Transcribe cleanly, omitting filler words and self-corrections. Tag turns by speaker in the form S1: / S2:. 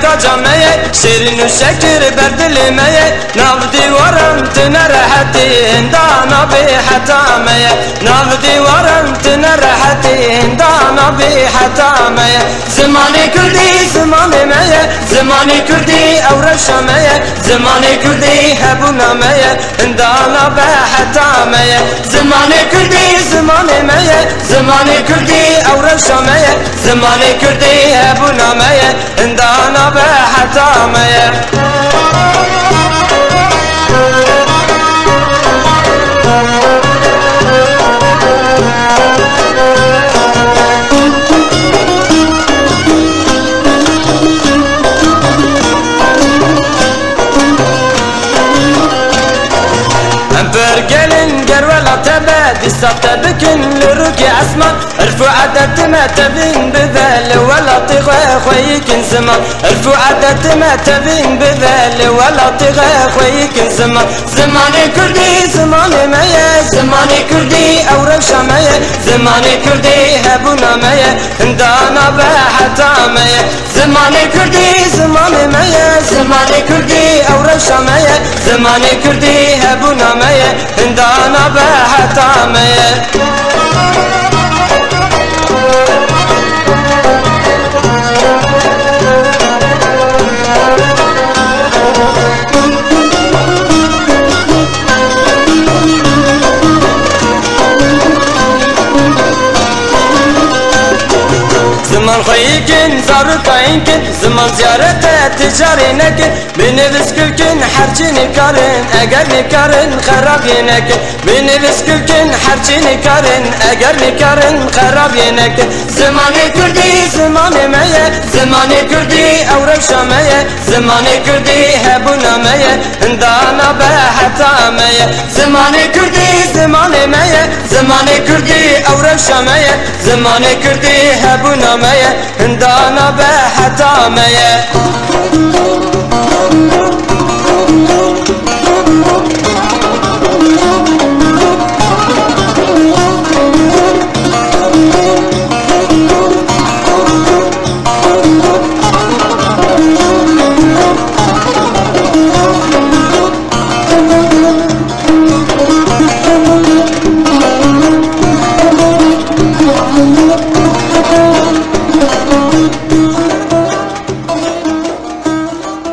S1: تاجا ميه شیرین و شکر بردل ميه ناو دیوارم تنرحتی هندانا بی حتا ميه ناو دیوارم تنرحتی هندانا بی حتا ميه زمان کردی زمان ميه زمان کردی اورشا ميه زمان کردی هبونا ميه هندانا بی حتا ميه زمان کردی زمان ميه زمان کردی اورشا ميه زمان کردی هبونا ميه هندانا بی حتا ميه برجلن جرولا تبا ديسات بكن لروكي اسما الفو عدد ما تبين بذل ولا طغى خويكن زما الفو عدد ما تبين بذل ولا طغى خويكن زما زمان كردي زمان مايا زمان كردي اورشا مايا زمان كردي هبونا مايا هندانا بحتا مايا زمان كردي زمان مايا زمان كردي اورشا مايا زمان كردي هبونا مايا هندانا بحتا مايا زمان خويكن زارقاينكن زمان زيارته تجاري نكن بنفس كلكن حرجيني كارن اگر نكارن خراب ينكن بنفس كلكن حرجيني كارن اگر نكارن خراب ينكن زمان كردي زمان ميه زمان كردي اورشا ميه زمان كردي هبونا ميه هندانا بحتا ميه زمان كردي زمان ميه زمان كردي اورشا ميه زمان كردي هبونا ميه هندانا بحتا ميه